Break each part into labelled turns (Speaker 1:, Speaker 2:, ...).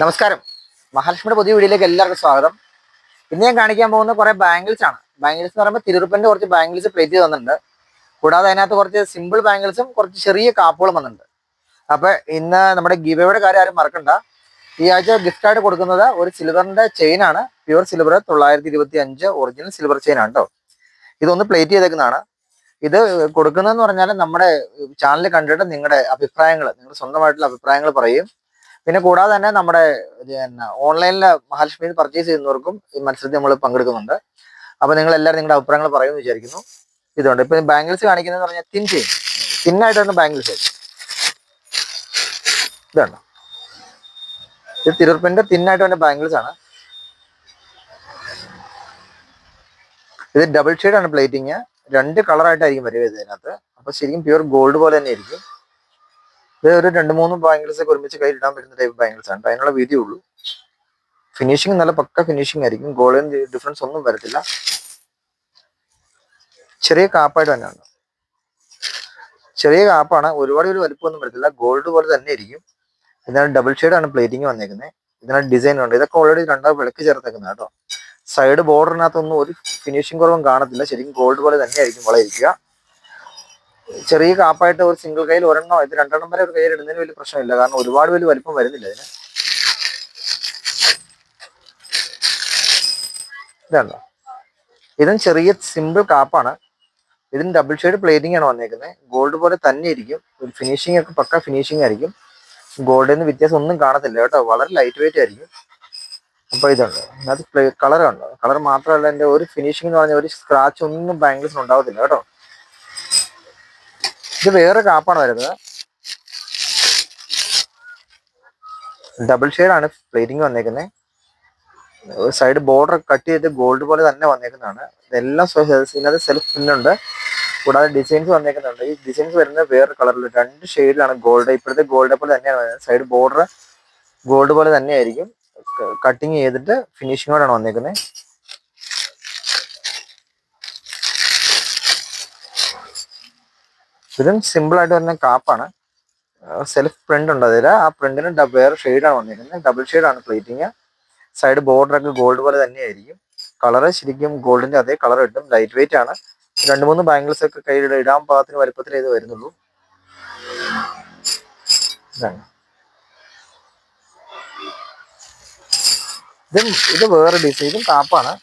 Speaker 1: നമസ്കാരം. മഹാലക്ഷ്മിയുടെ പുതിയ വീഡിയോയിലേക്ക് എല്ലാവർക്കും സ്വാഗതം. ഇന്ന് ഞാൻ കാണിക്കാൻ പോകുന്ന കുറെ ബാംഗിൾസ് ആണ്. ബാംഗിൾസ് എന്ന് പറയുമ്പോൾ തിരുറുപ്പന്റെ കുറച്ച് ബാംഗിൾസ് പ്ലേറ്റ് ചെയ്ത് വന്നിട്ടുണ്ട്. കൂടാതെ അതിനകത്ത് കുറച്ച് സിമ്പിൾ ബാംഗിൾസും കുറച്ച് ചെറിയ കാപ്പുകളും വന്നിട്ടുണ്ട്. അപ്പൊ ഇന്ന് നമ്മുടെ ഗിവയുടെ കാര്യം ആരും മറക്കണ്ട. ഈ ആഴ്ച ഗിഫ്റ്റ് ആയിട്ട് കൊടുക്കുന്നത് ഒരു സിൽവറിന്റെ ചെയിൻ ആണ്. Pure silver 925 original silver chain ആണ് കേട്ടോ. ഇതൊന്ന് പ്ലേറ്റ് ചെയ്തേക്കുന്നതാണ്. ഇത് കൊടുക്കുന്നതെന്ന് പറഞ്ഞാൽ നമ്മുടെ ചാനൽ കണ്ടിട്ട് നിങ്ങളുടെ അഭിപ്രായങ്ങൾ, നിങ്ങളുടെ സ്വന്തമായിട്ടുള്ള അഭിപ്രായങ്ങൾ പറയും. പിന്നെ കൂടാതെ തന്നെ നമ്മുടെ ഓൺലൈനിൽ മഹാലക്ഷ്മിയിൽ പർച്ചേസ് ചെയ്യുന്നവർക്കും ഈ മത്സരത്തിൽ നമ്മൾ പങ്കെടുക്കുന്നുണ്ട്. അപ്പൊ നിങ്ങൾ എല്ലാവരും നിങ്ങളുടെ അഭിപ്രായങ്ങൾ പറയുമെന്ന് വിചാരിക്കുന്നു. ഇതുണ്ട്. ഇപ്പൊ ബാംഗിൾസ് കാണിക്കുന്നത് പറഞ്ഞാൽ തിന്നായിട്ട് വന്ന ബാംഗിൾസ്. ഇതാണ്. ഇത് തിരുപ്പന്റെ തിന്നായിട്ട് വന്ന ബാംഗിൾസ് ആണ്. ഇത് ഡബിൾ ഷെയ്ഡ് ആണ് പ്ലേറ്റിങ്. 2 കളറായിട്ടായിരിക്കും വരിക ഇതിനകത്ത്. അപ്പൊ ശരിക്കും പ്യൂർ ഗോൾഡ് പോലെ തന്നെ ആയിരിക്കും. ഇത് ഒരു 2-3 ബാംഗിൾസ് ഒക്കെ ഒരുമിച്ച് കയ്യിൽ ഇടാൻ പറ്റുന്ന ടൈപ്പ് ബാംഗിൾസ് ആണ്. അതിനുള്ള വീതി ഉള്ളൂ. ഫിനിഷിങ് നല്ല പക്ക ഫിനിഷിങ് ആയിരിക്കും. ഗോൾഡൻ ഡിഫറൻസ് ഒന്നും വരത്തില്ല. ചെറിയ കാപ്പായിട്ട് തന്നെയാണ്. ചെറിയ കാപ്പാണ്. ഒരുപാട് ഒരു വലിപ്പമൊന്നും വരത്തില്ല. ഗോൾഡ് പോലെ തന്നെ ആയിരിക്കും. ഇതിനകത്ത് ഡബിൾ ഷെയ്ഡ് ആണ് പ്ലേറ്റിങ് വന്നേക്കുന്നത്. ഇതിനകത്ത് ഡിസൈൻ ഉണ്ട്. ഇതൊക്കെ ഓൾറെഡി 2 വിളക്ക് ചേർത്തേക്കുന്നത് കേട്ടോ. സൈഡ് ബോർഡറിനകത്തൊന്നും ഒരു ഫിനിഷിംഗ് കുറവും കാണത്തില്ല. ശരിക്കും ഗോൾഡ് പോലെ തന്നെ ആയിരിക്കും വളയിരിക്കുക. ചെറിയ കാപ്പായിട്ട് ഒരു സിംഗിൾ കയ്യിൽ ഒരെണ്ണോ ഇത് 2 വരെ ഒരു കയ്യിൽ ഇടുന്നതിന് വലിയ പ്രശ്നമില്ല. കാരണം ഒരുപാട് വലിയ വലിപ്പം വരുന്നില്ല ഇതിന്. ഇതാണോ. ഇതും ചെറിയ സിമ്പിൾ കാപ്പാണ്. ഇതിന് ഡബിൾ ഷെയ്ഡ് പ്ലേറ്റിംഗ് ആണ് വന്നേക്കുന്നത്. ഗോൾഡ് പോലെ തന്നെ ഇരിക്കും. ഒരു ഫിനിഷിംഗ് ഒക്കെ പക്ക ഫിനിഷിംഗ് ആയിരിക്കും. ഗോൾഡിൽ നിന്ന് വ്യത്യാസം ഒന്നും കാണത്തില്ല കേട്ടോ. വളരെ ലൈറ്റ് വെയിറ്റ് ആയിരിക്കും. അപ്പൊ ഇതുണ്ട്. അതിനകത്ത് കളറുണ്ട്. കളർ മാത്രമല്ല എൻ്റെ ഒരു ഫിനിഷിംഗ് എന്ന് പറഞ്ഞാൽ ഒരു സ്ക്രാച്ച് ഒന്നും ബാംഗിൾസിന് ഉണ്ടാവത്തില്ല കേട്ടോ. ഇത് വേറെ കാപ്പാണ് വരുന്നത്. ഡബിൾ ഷെയ്ഡ് ആണ് പ്ലേറ്റിംഗ് വന്നേക്കുന്നത്. സൈഡ് ബോർഡർ കട്ട് ചെയ്ത് ഗോൾഡ് പോലെ തന്നെ വന്നേക്കുന്നതാണ്. ഇതെല്ലാം ഇതിനകത്ത് സെൽഫ് പിന്നുണ്ട്. കൂടാതെ ഡിസൈൻസ് വന്നേക്കുന്നുണ്ട്. ഈ ഡിസൈൻസ് വരുന്നത് വേറെ കളറിൽ 2 ഷെയ്ഡിലാണ് ഗോൾഡ്. ഇപ്പോഴത്തെ ഗോൾഡ് പോലെ തന്നെയാണ് വരുന്നത്. സൈഡ് ബോർഡർ ഗോൾഡ് പോലെ തന്നെ ആയിരിക്കും. കട്ടിങ് ചെയ്തിട്ട് ഫിനിഷിങ്ങോടാണ് വന്നേക്കുന്നത്. ഇതും സിമ്പിൾ ആയിട്ട് വരുന്ന കാപ്പാണ്. സെൽഫ് പ്രിന്റ് ഉണ്ട് അതിൽ. ആ പ്രിന്റിന് വേറെ ഷെയ്ഡാണ് വന്നിരിക്കുന്നത്. ഡബിൾ ഷെയ്ഡാണ് പ്ലേറ്റിങ്. സൈഡ് ബോർഡറൊക്കെ ഗോൾഡ് പോലെ തന്നെയായിരിക്കും. കളറ് ശരിക്കും ഗോൾഡിന്റെ അതേ കളർ കിട്ടും. ലൈറ്റ് വെയിറ്റ് ആണ്. 2-3 ബാംഗിൾസ് ഒക്കെ കയ്യിൽ ഇടാൻ പാകത്തിന് വലുപ്പത്തിലേ ഇത് വരുന്നുള്ളൂ. ഇത് വേറെ ഡിസൈൻ. ഇതും കാപ്പാണ്.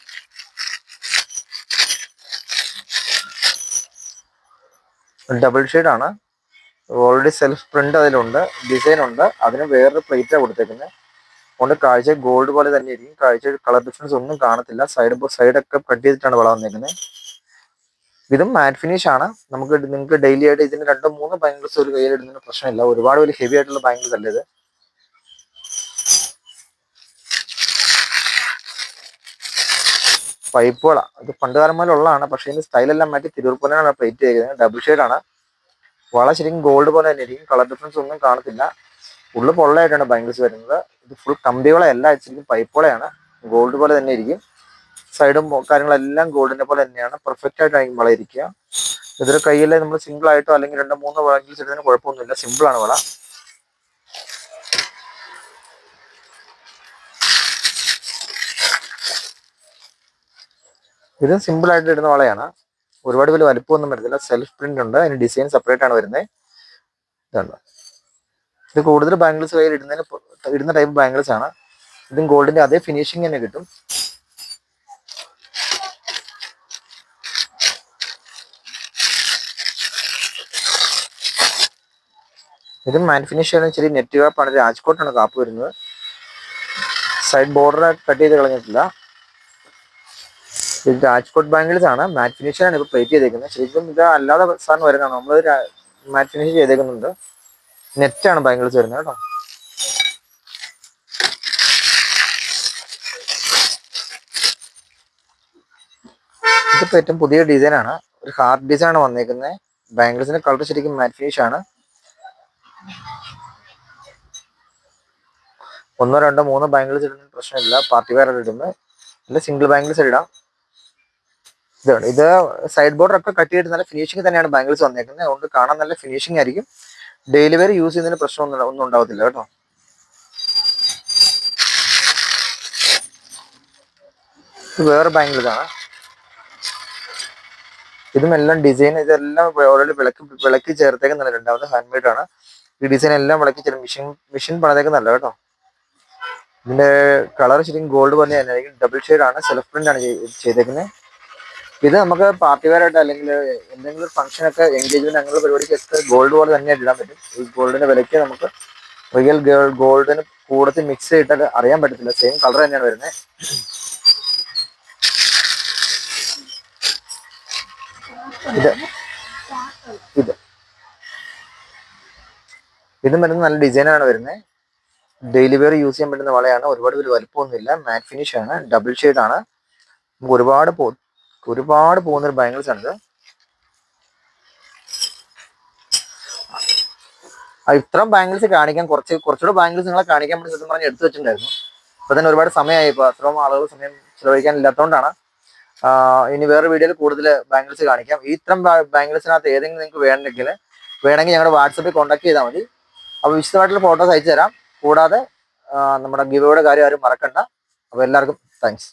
Speaker 1: ഡബിൾ ഷെയ്ഡ് ആണ്. ഓൾറെഡി സെൽഫ് പ്രിന്റ് അതിലുണ്ട്. ഡിസൈൻ ഉണ്ട്. അതിന് വേറൊരു പ്ലേറ്റാണ് കൊടുത്തേക്കുന്നത്. അതുകൊണ്ട് കാഴ്ച ഗോൾഡ് പോലെ തന്നെ ഇരിക്കും. കാഴ്ച കളർ ഡിഫറൻസ് ഒന്നും കാണത്തില്ല. സൈഡൊക്കെ കട്ട് ചെയ്തിട്ടാണ് വളം വന്നേക്കുന്നത്. ഇതും മാറ്റ് ഫിനിഷ് ആണ്. നിങ്ങൾക്ക് ഡെയിലി ആയിട്ട് ഇതിന് 2-3 ബാംഗിൾസ് ഒരു കയ്യിൽ ഇടുന്നതിന് പ്രശ്നമില്ല. ഒരുപാട് വലിയ ഹെവി ആയിട്ടുള്ള ബാംഗിൾസ് അല്ല ഇത്. പൈപ്പ് വള ഇത് പണ്ട് കാലം മുതൽ ഉള്ളതാണ്. പക്ഷേ ഇതിന്റെ സ്റ്റൈലെല്ലാം മാറ്റി തിരുവൂർപ്പനാണ് പ്ലേറ്റ് ചെയ്തത്. ഡബിൾ ഷെയ്ഡ് ആണ്. വള ശരിക്കും ഗോൾഡ് പോലെ തന്നെ ഇരിക്കും. കളർ ഡിഫറൻസ് ഒന്നും കാണത്തില്ല. ഉള്ളു പൊള്ളയായിട്ടാണ് ബാംഗിൾസ് വരുന്നത്. ഇത് ഫുൾ കമ്പിവളയല്ല, ശരിക്കും പൈപ്പ് വളയാണ്. ഗോൾഡ് പോലെ തന്നെ ഇരിക്കും. സൈഡും കാര്യങ്ങളെല്ലാം ഗോൾഡിനെ പോലെ തന്നെയാണ്. പെർഫെക്റ്റ് ആയിട്ടായിരിക്കും വള ഇരിക്കുക. ഇതൊരു കയ്യിൽ നമ്മൾ സിംഗിൾ ആയിട്ടോ അല്ലെങ്കിൽ 2-3 ബാംഗിൾസ് ഇടുന്നതിന് കുഴപ്പമൊന്നുമില്ല. സിമ്പിൾ ആണ് വള. ഇതും സിമ്പിൾ ആയിട്ട് ഇടുന്ന വളയാണ്. ഒരുപാട് വലിയ വലുപ്പമൊന്നും വരുന്നില്ല. സെൽഫ് പ്രിന്റ് ഉണ്ട്. അതിന് ഡിസൈൻ സെപ്പറേറ്റ് ആണ് വരുന്നത്. ഇതുണ്ട്. ഇത് കൂടുതൽ ബാംഗിൾസ് കയ്യിൽ ഇടുന്ന ടൈപ്പ് ബാംഗിൾസ് ആണ്. ഇതും ഗോൾഡിന്റെ അതേ ഫിനിഷിങ് തന്നെ കിട്ടും. ഇതും മാറ്റ് ഫിനിഷ് ആണ്. ശരി നെറ്റ് കാപ്പാണ്. രാജ്കോട്ടാണ് കാപ്പ് വരുന്നത്. സൈഡ് ബോർഡർ കട്ട് ചെയ്ത് കളഞ്ഞിട്ടില്ല. ഇത് രാജ്കോട്ട് ബാംഗിൾസ് ആണ്. മാറ്റ് ഫിനിഷാണ് ഇപ്പോൾ പ്ലേറ്റ് ചെയ്തേക്കുന്നത്. ശരിക്കും ഇത് അല്ലാതെ സാധനം വരുന്നതാണ്. നമ്മൾ മാറ്റ് ഫിനിഷ് ചെയ്തേക്കുന്നുണ്ട്. നെറ്റാണ് ബാംഗിൾസ് വരുന്നത് കേട്ടോ. ഇതിപ്പോൾ ഏറ്റവും പുതിയ ഡിസൈനാണ്. ഒരു ഹാർട്ട് ഡിസൈൻ ആണ് വന്നേക്കുന്നത്. ബാംഗിൾസിന്റെ കളർ ശരിക്കും മാറ്റ് ഫിനിഷ് ആണ്. 1-2-3 ബാംഗിൾസ് ഇടുന്ന പ്രശ്നമില്ല. പാർട്ടി വെയർ ഇടുന്നത് അല്ല, സിംഗിൾ ബാംഗിൾസ് ഇടാം. ഇതാണ്. ഇത് സൈഡ് ബോർഡർ ഒക്കെ കട്ട് ചെയ്തിട്ട് നല്ല ഫിനിഷിംഗ് തന്നെയാണ് ബാംഗിൾസ് വന്നേക്കുന്നത്. അതുകൊണ്ട് കാണാൻ നല്ല ഫിനിഷിംഗ് ആയിരിക്കും. ഡെയിലി വെയർ യൂസ് ചെയ്യുന്നതിന് പ്രശ്നമൊന്നും ഉണ്ടാവത്തില്ല കേട്ടോ. ഇത് വേറെ ബാംഗിൾസ് ആണ്. ഇതും എല്ലാം ഡിസൈൻ, ഇതെല്ലാം ഓൾറെഡി വിളക്കി ചേർത്തേക്കുന്നില്ല. രണ്ടാമത് ഹാൻഡ് മെയ്ഡ് ആണ്. ഈ ഡിസൈൻ എല്ലാം വിളക്കി ചേർത്ത് മെഷീൻ പണിതേക്കുന്നല്ല കേട്ടോ. ഇതിന്റെ കളർ ശരിക്കും ഗോൾഡ് പോലെ തന്നെ ആയിരിക്കും. ഡബിൾ ഷെയ്ഡ് ആണ്, സെൽഫ് പ്രിന്റ് ആണ് ചെയ്തേക്കുന്നത്. ഇത് നമുക്ക് പാർട്ടി വെയർ ആയിട്ട് അല്ലെങ്കിൽ എന്തെങ്കിലും ഫംഗ്ഷൻ ഒക്കെ എൻഗേജ്മെന്റ് അങ്ങനെയുള്ള പരിപാടിക്കൊക്കെ ഗോൾഡ് പോലെ തന്നെ ഇടാൻ പറ്റും. ഈ ഗോൾഡിന്റെ വിലയ്ക്ക് നമുക്ക് റിയൽ ഗോൾഡിന് കൂടുതൽ മിക്സ് ചെയ്തിട്ട് അറിയാൻ പറ്റത്തില്ല. സെയിം കളർ തന്നെയാണ് വരുന്നത്. ഇത് ഇത് ഇതും വരുന്നത് നല്ല ഡിസൈനാണ് വരുന്നത്. ഡെയിലി വെയർ യൂസ് ചെയ്യാൻ പറ്റുന്ന വളയാണ്. ഒരുപാട് പേര് വലുപ്പമൊന്നുമില്ല. മാറ്റ് ഫിനിഷ് ആണ്, ഡബിൾ ഷെയ്ഡ് ആണ്. നമുക്ക് ഒരുപാട് പോകുന്ന ഒരു ബാംഗിൾസ് ആണ് ഇത്. ഇത്രയും ബാംഗിൾസ് കാണിക്കാൻ കുറച്ചുകൂടെ ബാംഗിൾസ് നിങ്ങളെ കാണിക്കാൻ വേണ്ടി സത്യം പറഞ്ഞ് എടുത്തു വെച്ചിട്ടുണ്ടായിരുന്നു. അപ്പൊ തന്നെ ഒരുപാട് സമയമായി. ഇപ്പൊ അത്രയും ആളുകൾ സമയം ചിലവഴിക്കാൻ ഇല്ലാത്തതുകൊണ്ടാണ്. ഇനി വേറെ വീഡിയോയിൽ കൂടുതൽ ബാംഗിൾസ് കാണിക്കാം. ഈ ഇത്തരം ബാംഗിൾസിനകത്ത് ഏതെങ്കിലും നിങ്ങൾക്ക് വേണമെങ്കിൽ ഞങ്ങളുടെ വാട്സപ്പിൽ കോൺടാക്ട് ചെയ്താൽ മതി. അപ്പോൾ വിശദമായിട്ടുള്ള ഫോട്ടോസ് അയച്ചു തരാം. കൂടാതെ നമ്മുടെ ഗിവയുടെ കാര്യം ആരും മറക്കണ്ട. അപ്പോൾ എല്ലാവർക്കും താങ്ക്സ്.